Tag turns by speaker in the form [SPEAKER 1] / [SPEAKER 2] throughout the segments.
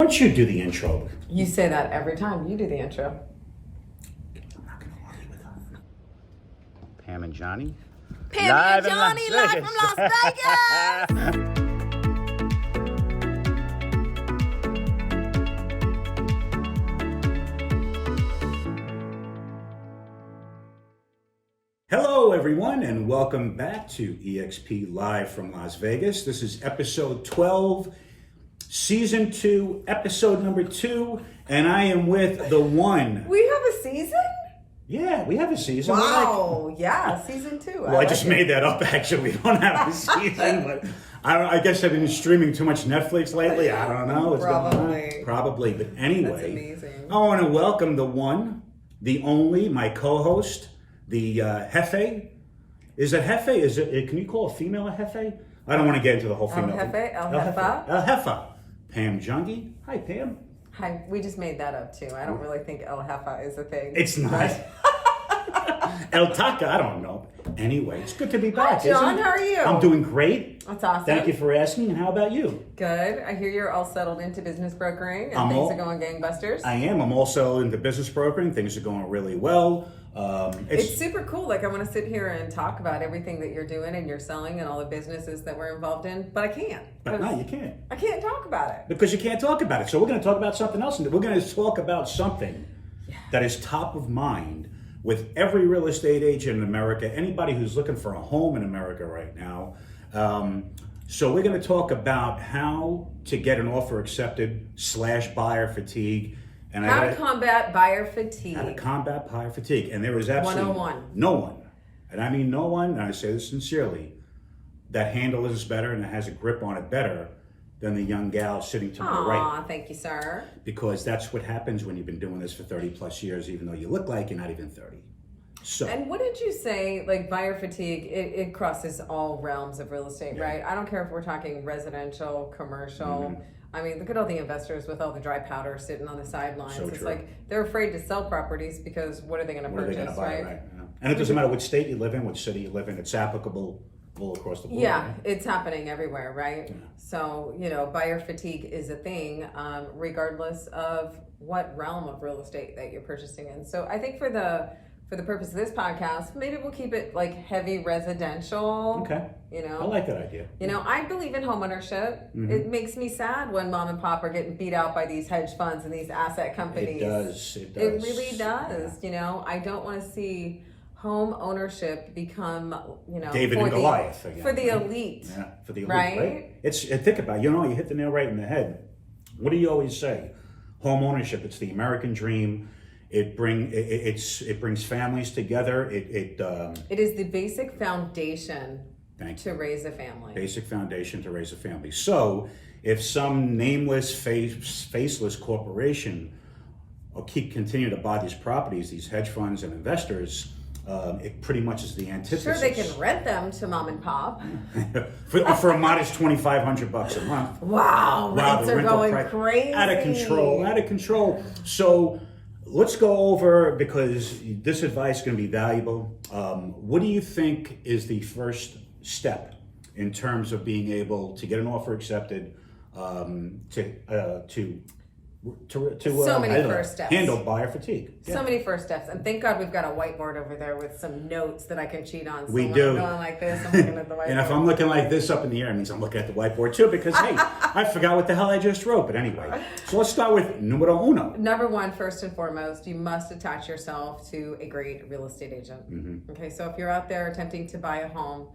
[SPEAKER 1] don't you do the intro?
[SPEAKER 2] You say that every time you do the intro.
[SPEAKER 1] I'm not going to argue with her. Pam and Johnny.
[SPEAKER 2] Pam and Johnny live from Las Vegas!
[SPEAKER 1] Hello, everyone, and welcome back to eXp Live from Las Vegas. This is episode 12, season 2, episode number 2, and I am with the one.
[SPEAKER 2] We have a season?
[SPEAKER 1] Yeah, we have a season.
[SPEAKER 2] Wow, yeah, season 2.
[SPEAKER 1] Well, I just made that up, actually. We don't have a season, but I guess I've been streaming too much Netflix lately. I don't know what's going on. Probably. But anyway,
[SPEAKER 2] that's amazing.
[SPEAKER 1] I want to welcome the one, the only, my co-host, the Jefe. Is it Jefe? Is it? Can you call a female a Jefe? I don't want to get into the whole female.
[SPEAKER 2] El Jefe? El Jefa?
[SPEAKER 1] El Jefa. Pam Jungie. Hi, Pam.
[SPEAKER 2] Hi, we just made that up too. I don't really think El Jefa is a thing.
[SPEAKER 1] It's not. El Taka, I don't know. Anyway, it's good to be back.
[SPEAKER 2] Hi, John.
[SPEAKER 1] Isn't it?
[SPEAKER 2] How are you?
[SPEAKER 1] I'm doing great.
[SPEAKER 2] That's awesome.
[SPEAKER 1] Thank you for asking. And how about you?
[SPEAKER 2] Good. I hear you're all settled into business brokering and things are going gangbusters.
[SPEAKER 1] I am. I'm also into business brokering. Things are going really well.
[SPEAKER 2] It's super cool. Like, I want to sit here and talk about everything that you're doing and you're selling and all the businesses that we're involved in, but I can't.
[SPEAKER 1] But no, you can't.
[SPEAKER 2] I can't talk about it.
[SPEAKER 1] Because you can't talk about it. So we're going to talk about something else. We're going to talk about something that is top of mind with every real estate agent in America, anybody who's looking for a home in America right now. So we're going to talk about how to get an offer accepted / buyer fatigue. And
[SPEAKER 2] how to combat buyer fatigue.
[SPEAKER 1] How to combat buyer fatigue. And there is absolutely
[SPEAKER 2] 101.
[SPEAKER 1] No one, and I mean no one, and I say this sincerely, that handles this better and that has a grip on it better than the young gal sitting to my right.
[SPEAKER 2] Aw, thank you, sir.
[SPEAKER 1] Because that's what happens when you've been doing this for 30 plus years, even though you look like you're not even 30. So.
[SPEAKER 2] And what did you say, like buyer fatigue, it crosses all realms of real estate, right? I don't care if we're talking residential, commercial. Mm-hmm. I mean, look at all the investors with all the dry powder sitting on the sidelines.
[SPEAKER 1] So
[SPEAKER 2] it's
[SPEAKER 1] true.
[SPEAKER 2] like they're afraid to sell properties because what are they going to purchase, right?
[SPEAKER 1] Yeah. And it doesn't matter which state you live in, which city you live in, it's applicable all across the board.
[SPEAKER 2] Yeah,
[SPEAKER 1] right?
[SPEAKER 2] it's happening everywhere, right?
[SPEAKER 1] Yeah.
[SPEAKER 2] So, buyer fatigue is a thing, regardless of what realm of real estate that you're purchasing in. So I think for the purpose of this podcast, maybe we'll keep it like heavy residential.
[SPEAKER 1] Okay. I like that idea.
[SPEAKER 2] I believe in homeownership.
[SPEAKER 1] Mm-hmm.
[SPEAKER 2] It makes me sad when mom and pop are getting beat out by these hedge funds and these asset companies.
[SPEAKER 1] It does.
[SPEAKER 2] It really does. Yeah. I don't want to see home ownership become,
[SPEAKER 1] David and Goliath again.
[SPEAKER 2] For the elite.
[SPEAKER 1] Yeah, for the elite,
[SPEAKER 2] right?
[SPEAKER 1] Think about it. You hit the nail right in the head. What do you always say? Home ownership, it's the American dream. It brings families together. It
[SPEAKER 2] is the basic foundation
[SPEAKER 1] to
[SPEAKER 2] raise a family.
[SPEAKER 1] Basic foundation to raise a family. So if some nameless, faceless corporation will continue to buy these properties, these hedge funds and investors, it pretty much is the antithesis.
[SPEAKER 2] Sure, they can rent them to mom and pop
[SPEAKER 1] for a modest $2,500 a month.
[SPEAKER 2] Wow, rents are going crazy,
[SPEAKER 1] out of control. So let's go over, because this advice is going to be valuable. What do you think is the first step in terms of being able to get an offer accepted,
[SPEAKER 2] first steps.
[SPEAKER 1] Handle buyer fatigue? Yeah.
[SPEAKER 2] So many first steps, and thank God we've got a whiteboard over there with some notes that I can cheat on. So
[SPEAKER 1] we
[SPEAKER 2] when
[SPEAKER 1] do.
[SPEAKER 2] I'm going like this, I'm looking at the whiteboard.
[SPEAKER 1] And if I'm looking like this up in the air, it means I'm looking at the whiteboard too, because hey, I forgot what the hell I just wrote. But anyway, so let's start with numero uno.
[SPEAKER 2] Number one, first and foremost, you must attach yourself to a great real estate agent.
[SPEAKER 1] Mm-hmm.
[SPEAKER 2] Okay, so if you're out there attempting to buy a home,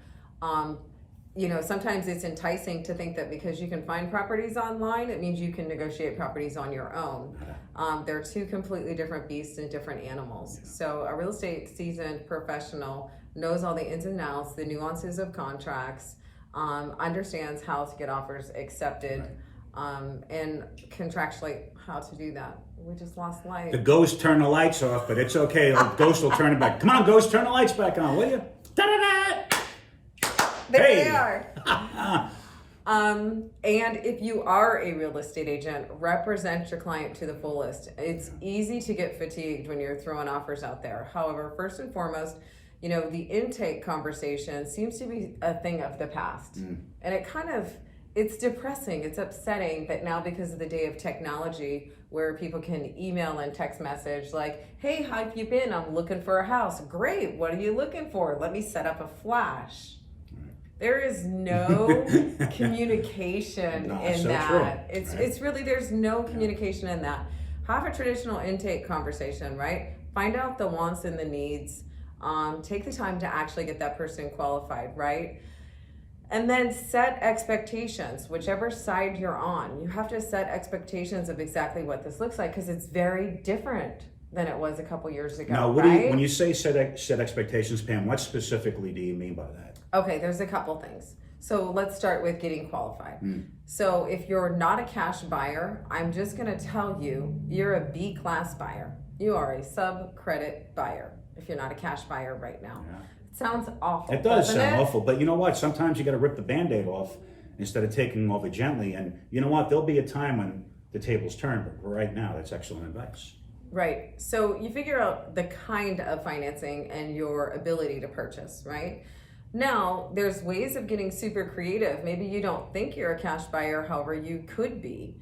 [SPEAKER 2] sometimes it's enticing to think that because you can find properties online, it means you can negotiate properties on your own. They're two completely different beasts and different animals. So a real estate seasoned professional knows all the ins and outs, the nuances of contracts, understands how to get offers accepted, and contractually how to do that. We just lost light.
[SPEAKER 1] The ghost turned the lights off, but it's okay. The ghost will turn it back. Come on, ghost, turn the lights back on, will you? Da-da-da!
[SPEAKER 2] There they are. And if you are a real estate agent, represent your client to the fullest. It's easy to get fatigued when you're throwing offers out there. However, first and foremost, the intake conversation seems to be a thing of the past. And it kind of it's depressing, it's upsetting that now, because of the day of technology where people can email and text message like, hey, how have you been? I'm looking for a house. Great, what are you looking for? Let me set up a flash. There is no communication in
[SPEAKER 1] so
[SPEAKER 2] that.
[SPEAKER 1] true.
[SPEAKER 2] It's really, there's no communication in that. Have a traditional intake conversation, right? Find out the wants and the needs. Take the time to actually get that person qualified, right? And then set expectations, whichever side you're on. You have to set expectations of exactly what this looks like, because it's very different than it was a couple years ago.
[SPEAKER 1] Now, what
[SPEAKER 2] right?
[SPEAKER 1] do you, when you say set expectations, Pam, what specifically do you mean by that?
[SPEAKER 2] Okay, there's a couple things. So let's start with getting qualified. So if you're not a cash buyer, I'm just gonna tell you, you're a B class buyer. You are a sub-credit buyer if you're not a cash buyer right now.
[SPEAKER 1] Yeah.
[SPEAKER 2] It sounds awful.
[SPEAKER 1] It does
[SPEAKER 2] doesn't
[SPEAKER 1] sound
[SPEAKER 2] it?
[SPEAKER 1] awful, but you know what? Sometimes you got to rip the Band-Aid off instead of taking over gently. And you know what? There'll be a time when the tables turn, but right now, that's excellent advice.
[SPEAKER 2] Right. So you figure out the kind of financing and your ability to purchase, right? Now, there's ways of getting super creative. Maybe you don't think you're a cash buyer, however, you could be.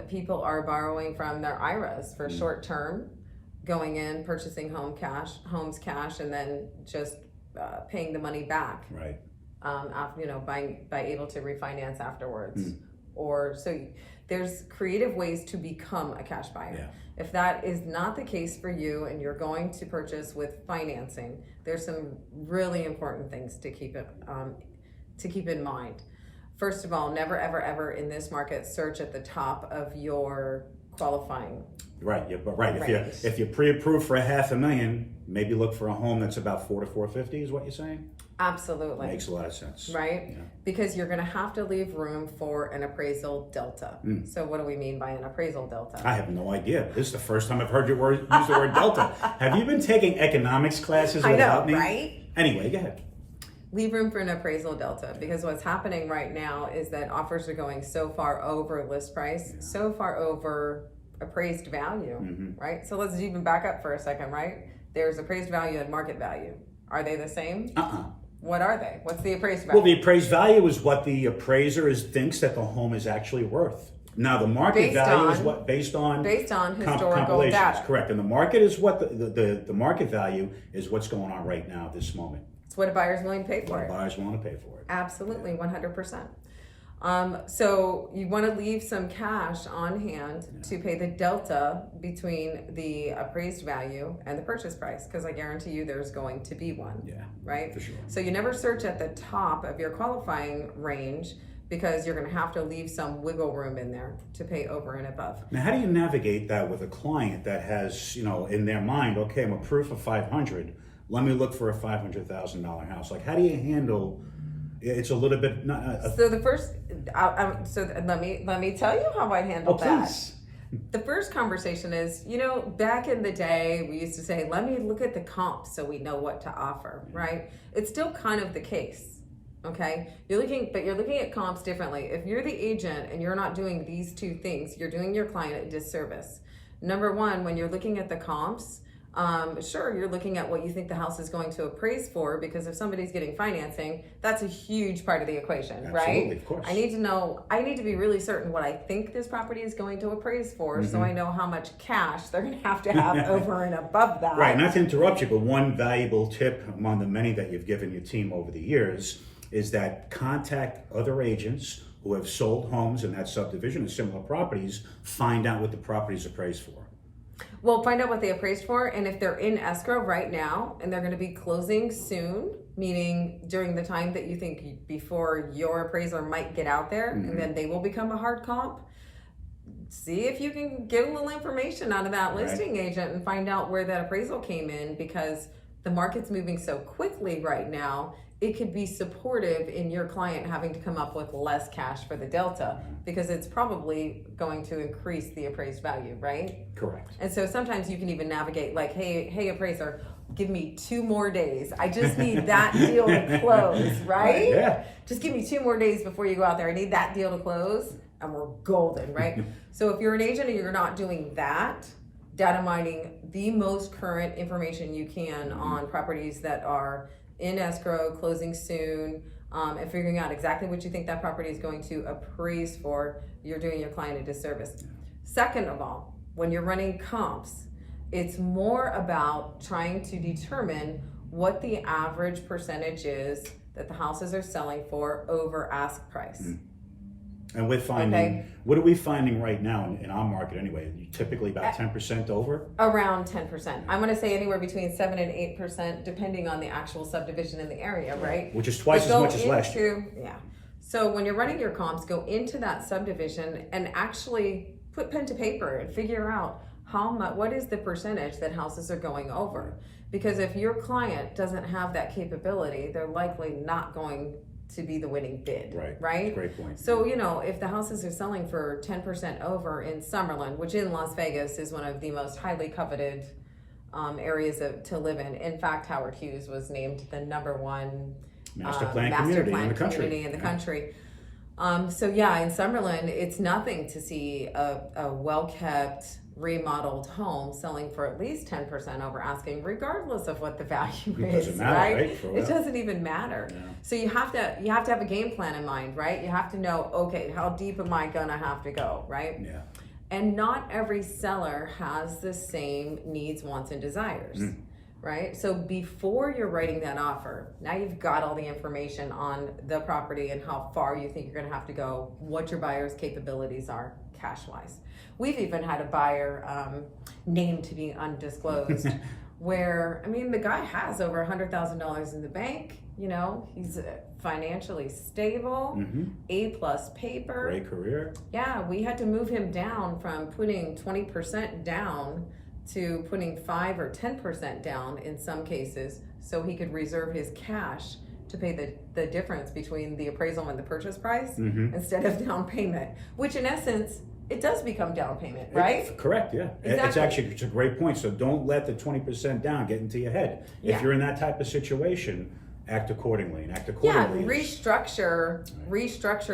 [SPEAKER 2] People are borrowing from their IRAs for short term, going in, purchasing homes cash, and then just paying the money back.
[SPEAKER 1] Right.
[SPEAKER 2] By able to refinance afterwards. Or so there's creative ways to become a cash buyer.
[SPEAKER 1] Yeah.
[SPEAKER 2] If that is not the case for you and you're going to purchase with financing, there's some really important things to keep in mind. First of all, never ever ever in this market search at the top of your qualifying.
[SPEAKER 1] Right. Yeah, but right.
[SPEAKER 2] Right.
[SPEAKER 1] If you're pre-approved for $500,000, maybe look for a home that's about $400,000 to $450,000. Is what you're saying?
[SPEAKER 2] Absolutely.
[SPEAKER 1] Makes a lot of sense.
[SPEAKER 2] Right?
[SPEAKER 1] Yeah.
[SPEAKER 2] Because you're going to have to leave room for an appraisal delta. So what do we mean by an appraisal delta?
[SPEAKER 1] I have no idea. This is the first time I've heard you use the word delta. Have you been taking economics classes
[SPEAKER 2] I
[SPEAKER 1] without
[SPEAKER 2] know,
[SPEAKER 1] me?
[SPEAKER 2] right?
[SPEAKER 1] Anyway, go ahead.
[SPEAKER 2] Leave room for an appraisal delta, because what's happening right now is that offers are going so far over list price, so far over appraised value, right? So let's even back up for a second, right? There's appraised value and market value. Are they the same? What are they? What's the appraised value?
[SPEAKER 1] Well, the appraised value is what the appraiser thinks that the home is actually worth. Now, the market value is what based on
[SPEAKER 2] historical
[SPEAKER 1] compilations.
[SPEAKER 2] data.
[SPEAKER 1] Correct, and the market is what the market value is what's going on right now at this moment.
[SPEAKER 2] It's what a buyer's willing to pay for
[SPEAKER 1] What
[SPEAKER 2] it.
[SPEAKER 1] buyers want to pay for it.
[SPEAKER 2] Absolutely, 100%. So you want to leave some cash on hand to pay the delta between the appraised value and the purchase price, because I guarantee you there's going to be one.
[SPEAKER 1] Yeah,
[SPEAKER 2] right?
[SPEAKER 1] for sure.
[SPEAKER 2] So you never search at the top of your qualifying range, because you're going to have to leave some wiggle room in there to pay over and above.
[SPEAKER 1] Now, how do you navigate that with a client that has, in their mind, okay, I'm approved for $500,000. Let me look for a $500,000 house. Like, how do you handle? It's a little bit.
[SPEAKER 2] So the first, let me tell you how I handled that.
[SPEAKER 1] Please.
[SPEAKER 2] The first conversation is, back in the day, we used to say, let me look at the comps so we know what to offer, right? It's still kind of the case, okay? You're looking at comps differently. If you're the agent and you're not doing these two things, you're doing your client a disservice. Number one, when you're looking at the comps, sure, you're looking at what you think the house is going to appraise for, because if somebody's getting financing, that's a huge part of the equation, right?
[SPEAKER 1] Absolutely, of course.
[SPEAKER 2] I need to be really certain what I think this property is going to appraise for, so I know how much cash they're going to have over and above that.
[SPEAKER 1] Right, not to interrupt you, but one valuable tip among the many that you've given your team over the years is that contact other agents who have sold homes in that subdivision and similar properties, find out what the property is appraised for.
[SPEAKER 2] Well, find out what they appraised for, and if they're in escrow right now and they're going to be closing soon, meaning during the time that you think before your appraiser might get out there, and then they will become a hard comp, see if you can get a little information out of that listing agent and find out where that appraisal came in, because the market's moving so quickly right now. It could be supportive in your client having to come up with less cash for the delta, because it's probably going to increase the appraised value, right?
[SPEAKER 1] Correct.
[SPEAKER 2] And so sometimes you can even navigate like, hey appraiser, give me 2 more days. I just need that deal to close, right?
[SPEAKER 1] Yeah.
[SPEAKER 2] Just give me 2 more days before you go out there. I need that deal to close, and we're golden, right? So if you're an agent and you're not doing that, data mining the most current information you can on properties that are in escrow, closing soon, and figuring out exactly what you think that property is going to appraise for, you're doing your client a disservice. Second of all, when you're running comps, it's more about trying to determine what the average percentage is that the houses are selling for over ask price.
[SPEAKER 1] And we're finding, what are we finding right now in our market anyway? Typically about 10% over?
[SPEAKER 2] Around 10%. I'm going to say anywhere between 7 and 8%, depending on the actual subdivision in the area, right?
[SPEAKER 1] Which is twice as much as last year.
[SPEAKER 2] Yeah. So when you're running your comps, go into that subdivision and actually put pen to paper and figure out what is the percentage that houses are going over. Because if your client doesn't have that capability, they're likely not going to be the winning bid, right?
[SPEAKER 1] Great point.
[SPEAKER 2] So, if the houses are selling for 10% over in Summerlin, which in Las Vegas is one of the most highly coveted areas to live in. In fact, Howard Hughes was named the #1
[SPEAKER 1] master plan community in the
[SPEAKER 2] country. So yeah, in Summerlin, it's nothing to see a well-kept, remodeled home selling for at least 10% over asking, regardless of what the value is.
[SPEAKER 1] Doesn't matter,
[SPEAKER 2] right?
[SPEAKER 1] It
[SPEAKER 2] doesn't even matter.
[SPEAKER 1] Yeah.
[SPEAKER 2] So you have to have a game plan in mind, right? You have to know, okay, how deep am I gonna have to go, right?
[SPEAKER 1] Yeah.
[SPEAKER 2] And not every seller has the same needs, wants, and desires. Right? So before you're writing that offer, now you've got all the information on the property and how far you think you're going to have to go, what your buyer's capabilities are cash-wise. We've even had a buyer named to be undisclosed where, the guy has over $100,000 in the bank. He's financially stable, A+ paper.
[SPEAKER 1] Great career.
[SPEAKER 2] Yeah, we had to move him down from putting 20% down to putting 5 or 10% down in some cases, so he could reserve his cash to pay the difference between the appraisal and the purchase price instead of down payment, which in essence, it does become down payment, right?
[SPEAKER 1] Correct, yeah.
[SPEAKER 2] Exactly.
[SPEAKER 1] It's a great point. So don't let the 20% down get into your head. If you're in that type of situation, act accordingly.
[SPEAKER 2] Yeah, restructure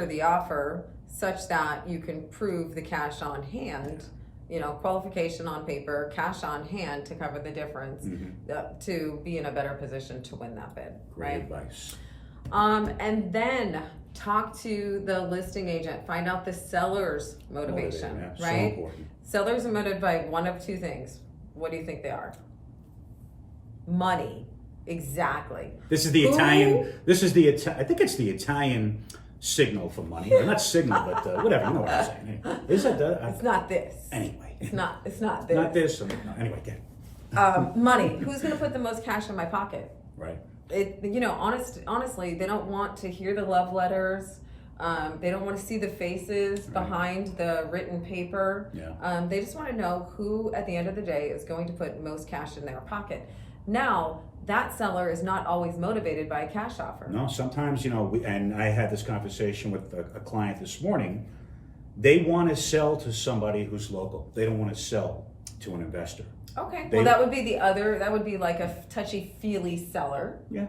[SPEAKER 2] the offer such that you can prove the cash on hand. Qualification on paper, cash on hand to cover the difference, to be in a better position to win that bid.
[SPEAKER 1] Great advice.
[SPEAKER 2] And then talk to the listing agent, find out the seller's motivation, right?
[SPEAKER 1] So important.
[SPEAKER 2] Sellers are motivated by one of two things. What do you think they are? Money. Exactly.
[SPEAKER 1] This is the Italian, I think it's the Italian signal for money. Well, not signal, but whatever, you know what I'm saying. Anyway, is it
[SPEAKER 2] it's not this.
[SPEAKER 1] Anyway.
[SPEAKER 2] It's not this.
[SPEAKER 1] Not this. No, anyway, get
[SPEAKER 2] it. Money. Who's going to put the most cash in my pocket?
[SPEAKER 1] Right.
[SPEAKER 2] Honestly, they don't want to hear the love letters. They don't want to see the faces behind the written paper.
[SPEAKER 1] Yeah.
[SPEAKER 2] They just want to know who, at the end of the day, is going to put most cash in their pocket. Now, that seller is not always motivated by a cash offer.
[SPEAKER 1] No, sometimes, and I had this conversation with a client this morning. They want to sell to somebody who's local. They don't want to sell to an investor.
[SPEAKER 2] Okay. Well, that would be like a touchy-feely seller.
[SPEAKER 1] Yeah.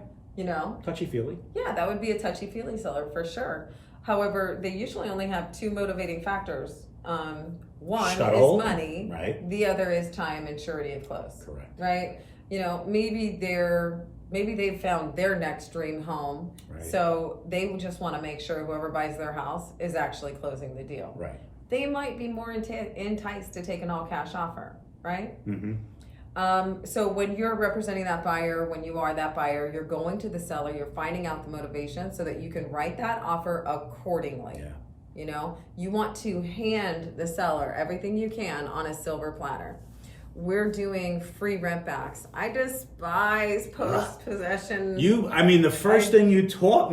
[SPEAKER 1] Touchy-feely.
[SPEAKER 2] Yeah, that would be a touchy-feely seller for sure. However, they usually only have two motivating factors. One is money.
[SPEAKER 1] Right.
[SPEAKER 2] The other is time and surety of close.
[SPEAKER 1] Correct.
[SPEAKER 2] Right. Maybe they've found their next dream home.
[SPEAKER 1] Right.
[SPEAKER 2] So they just want to make sure whoever buys their house is actually closing the deal.
[SPEAKER 1] Right.
[SPEAKER 2] They might be more enticed to take an all cash offer. Right. So when you're representing that buyer, when you are that buyer, you're going to the seller, you're finding out the motivation so that you can write that offer accordingly.
[SPEAKER 1] Yeah.
[SPEAKER 2] You want to hand the seller everything you can on a silver platter. We're doing free rent backs. I despise post-possession.
[SPEAKER 1] The first thing you taught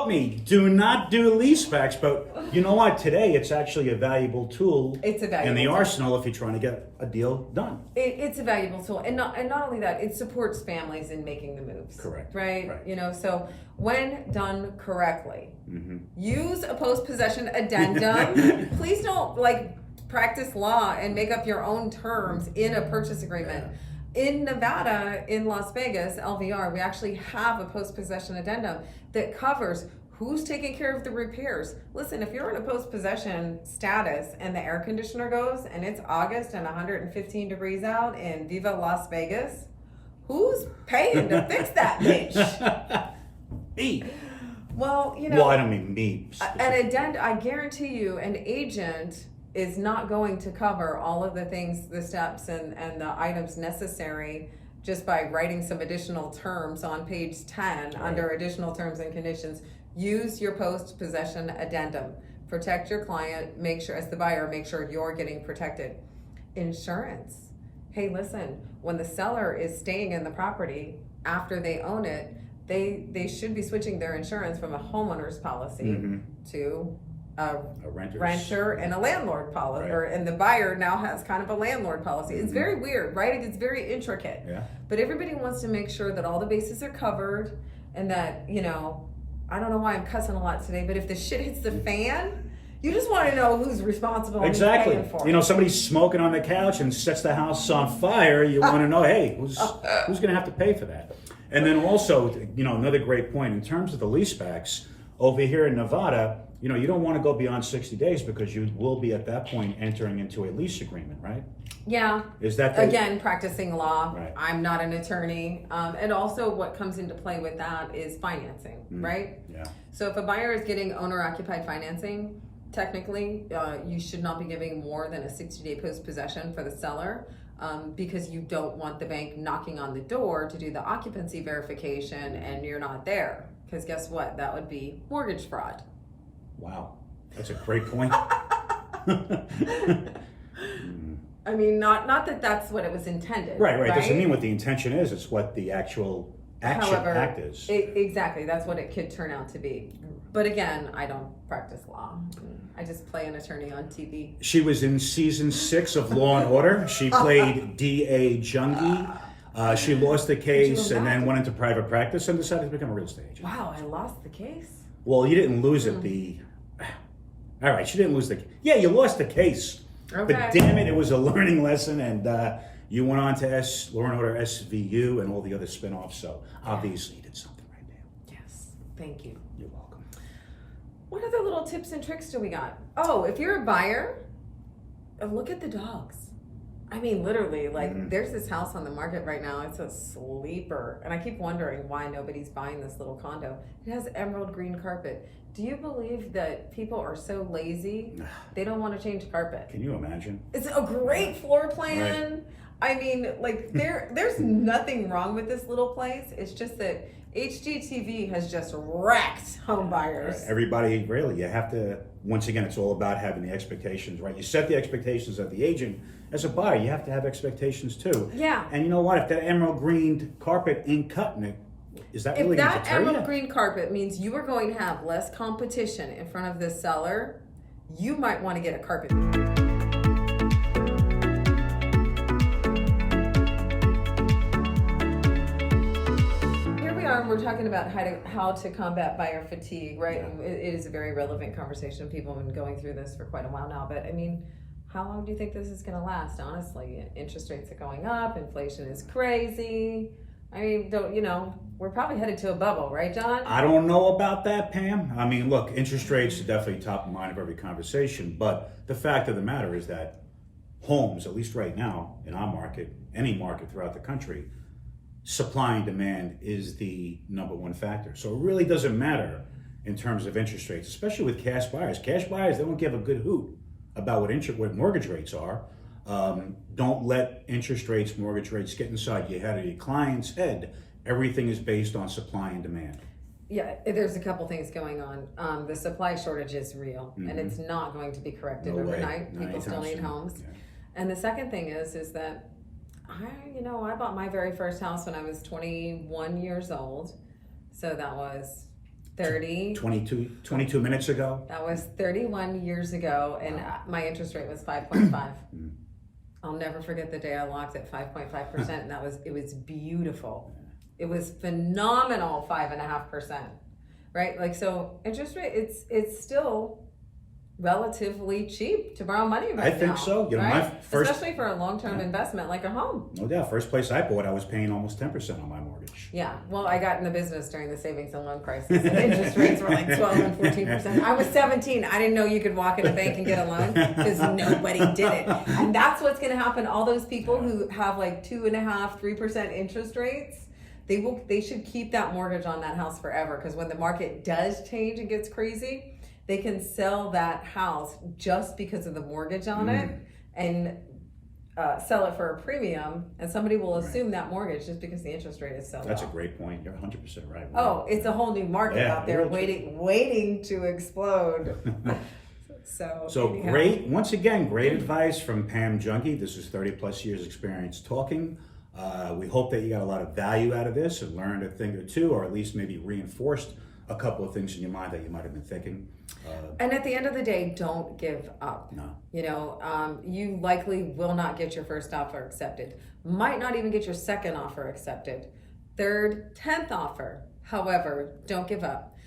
[SPEAKER 1] me, do not do lease backs, but you know what? Today it's actually a valuable tool in the arsenal if you're trying to get a deal done.
[SPEAKER 2] It's a valuable tool. And not only that, it supports families in making the moves.
[SPEAKER 1] Correct.
[SPEAKER 2] Right? So when done correctly, use a post-possession addendum. Please don't practice law and make up your own terms in a purchase agreement. In Nevada, in Las Vegas, LVR, we actually have a post-possession addendum that covers who's taking care of the repairs. Listen, if you're in a post-possession status and the air conditioner goes and it's August and 115 degrees out in Viva Las Vegas, Who's paying to fix that bitch?
[SPEAKER 1] Me.
[SPEAKER 2] Well, you know.
[SPEAKER 1] Well, I don't mean me.
[SPEAKER 2] I guarantee you, an agent is not going to cover all of the things, the steps, and the items necessary just by writing some additional terms on page 10 under additional terms and conditions. Use your post-possession addendum. Protect your client. Make sure, as the buyer, make sure you're getting protected. Insurance. Hey, listen, when the seller is staying in the property after they own it, they should be switching their insurance from a homeowner's policy to a renter and a landlord policy, and the buyer now has kind of a landlord policy. It's very weird, right? It's very intricate.
[SPEAKER 1] Yeah.
[SPEAKER 2] But everybody wants to make sure that all the bases are covered, and that, you know, I don't know why I'm cussing a lot today, but if the shit hits the fan, you just want to know who's responsible and
[SPEAKER 1] Exactly.
[SPEAKER 2] who's paying for it.
[SPEAKER 1] You know, somebody's smoking on the couch and sets the house on fire. You want to know, hey, who's going to have to pay for that? And then also, you know, another great point in terms of the lease backs over here in Nevada. You know, you don't want to go beyond 60 days because you will be at that point entering into a lease agreement, right?
[SPEAKER 2] Yeah.
[SPEAKER 1] Is that
[SPEAKER 2] again practicing law?
[SPEAKER 1] Right.
[SPEAKER 2] I'm not an attorney, and also what comes into play with that is financing, right?
[SPEAKER 1] Yeah.
[SPEAKER 2] So if a buyer is getting owner-occupied financing, technically, you should not be giving more than a 60-day post-possession for the seller, because you don't want the bank knocking on the door to do the occupancy verification and you're not there. Because guess what? That would be mortgage fraud.
[SPEAKER 1] Wow, that's a great point.
[SPEAKER 2] I mean, not that that's what it was intended.
[SPEAKER 1] Right. Doesn't mean what the intention is. It's what the actual act is.
[SPEAKER 2] Exactly. That's what it could turn out to be. But again, I don't practice law. I just play an attorney on TV.
[SPEAKER 1] She was in season 6 of Law and Order. She played D.A. Jungie. She lost the case and then went into private practice and decided to become a real estate agent.
[SPEAKER 2] Wow, I lost the case?
[SPEAKER 1] Well, you didn't lose it. All right, she didn't lose the case. Yeah, you lost the case.
[SPEAKER 2] Okay.
[SPEAKER 1] But damn it was a learning lesson, and you went on to Law and Order SVU and all the other spinoffs, so obviously you did something right there.
[SPEAKER 2] Yes, thank you.
[SPEAKER 1] You're welcome.
[SPEAKER 2] What other little tips and tricks do we got? Oh, if you're a buyer, look at the dogs. I mean, literally, like, there's this house on the market right now. It's a sleeper. And I keep wondering why nobody's buying this little condo. It has emerald green carpet. Do you believe that people are so lazy, they don't want to change carpet?
[SPEAKER 1] Can you imagine?
[SPEAKER 2] It's a great floor plan. Right. I mean, like, there's nothing wrong with this little place. It's just that HGTV has just wrecked home buyers.
[SPEAKER 1] Everybody, really, you have to, once again, it's all about having the expectations, right? You set the expectations of the agent. As a buyer, you have to have expectations too.
[SPEAKER 2] Yeah.
[SPEAKER 1] And you know what? If that emerald green carpet ain't cutting it, is that really going to deter you?
[SPEAKER 2] If that emerald green carpet means you are going to have less competition in front of the seller, you might want to get a carpet. Here we are, we're talking about how to combat buyer fatigue, right?
[SPEAKER 1] Yeah.
[SPEAKER 2] It is a very relevant conversation. People have been going through this for quite a while now, but I mean, how long do you think this is going to last? Honestly, interest rates are going up, inflation is crazy. I mean, we're probably headed to a bubble, right, John?
[SPEAKER 1] I don't know about that, Pam. I mean, look, interest rates are definitely top of mind of every conversation, but the fact of the matter is that homes, at least right now, in our market, any market throughout the country, supply and demand is the number one factor. So it really doesn't matter in terms of interest rates, especially with cash buyers. Cash buyers, they don't give a good hoot about what mortgage rates are. Don't let interest rates, mortgage rates get inside your head or your client's head. Everything is based on supply and demand.
[SPEAKER 2] Yeah, there's a couple things going on. The supply shortage is real, and it's not going to be corrected overnight. People still need homes. Yeah. And the second thing is that I bought my very first house when I was 21 years old. So that was
[SPEAKER 1] 22 minutes ago.
[SPEAKER 2] That was 31 years ago, and my interest rate was 5.5. I'll never forget the day I locked at 5.5%, and it was beautiful. It was phenomenal, 5.5%, right? Like, so interest rate, it's still relatively cheap to borrow money right now.
[SPEAKER 1] I think so.
[SPEAKER 2] Right? Especially for a long-term investment like a home.
[SPEAKER 1] No doubt. First place I bought, I was paying almost 10% on my mortgage. mortgage.
[SPEAKER 2] Yeah, well, I got in the business during the savings and loan crisis, and interest rates were like 12 and 14%. I was 17. I didn't know you could walk in a bank and get a loan because nobody did it. And that's what's going to happen. All those people who have like 2.5%, 3% interest rates, they should keep that mortgage on that house forever, because when the market does change and gets crazy, they can sell that house just because of the mortgage on it and sell it for a premium, and somebody will assume that mortgage just because the interest rate is so low.
[SPEAKER 1] That's a great point. You're 100% right.
[SPEAKER 2] Oh, it's a whole new market out there waiting to explode. So anyhow.
[SPEAKER 1] Great, once again, great advice from Pam Junkie. This is 30 plus years experience talking. We hope that you got a lot of value out of this and learned a thing or two, or at least maybe reinforced a couple of things in your mind that you might have been thinking.
[SPEAKER 2] And at the end of the day, don't give up.
[SPEAKER 1] No.
[SPEAKER 2] You know, you likely will not get your first offer accepted. Might not even get your second offer accepted. Third, 10th offer. However, don't give up.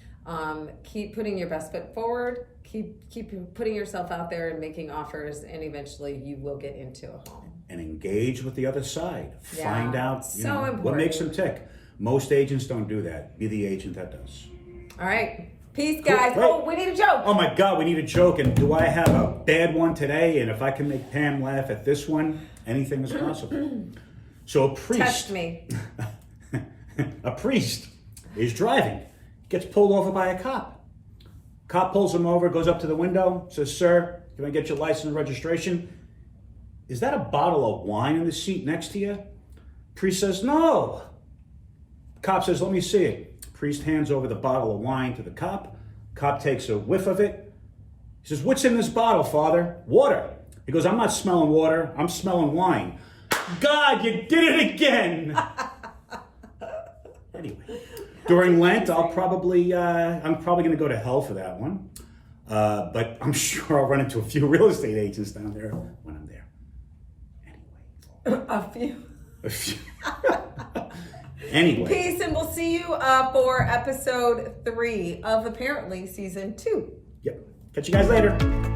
[SPEAKER 2] Keep putting your best foot forward. Keep putting yourself out there and making offers, and eventually you will get into a home.
[SPEAKER 1] And engage with the other side.
[SPEAKER 2] Yeah,
[SPEAKER 1] Find out
[SPEAKER 2] important.
[SPEAKER 1] What makes them tick. Most agents don't do that. Be the agent that does.
[SPEAKER 2] All right. Peace, guys.
[SPEAKER 1] Cool.
[SPEAKER 2] Oh, we need a joke.
[SPEAKER 1] Oh my God, we need a joke. And do I have a bad one today? And if I can make Pam laugh at this one, anything is possible. So a priest.
[SPEAKER 2] Test me.
[SPEAKER 1] A priest is driving, gets pulled over by a cop. Cop pulls him over, goes up to the window, says, "Sir, can I get your license and registration?" "Is that a bottle of wine in the seat next to you?" Priest says, "No." Cop says, "Let me see it." Priest hands over the bottle of wine to the cop. Cop takes a whiff of it. He says, "What's in this bottle, Father?" "Water." He goes, "I'm not smelling water, I'm smelling wine." "God, you did it again." Anyway, during Lent, I'm probably going to go to hell for that one. But I'm sure I'll run into a few real estate agents down there when I'm there. Anyway.
[SPEAKER 2] A few.
[SPEAKER 1] Anyway.
[SPEAKER 2] Peace, and we'll see you for episode 3 of apparently season 2.
[SPEAKER 1] Yep. Catch you guys later.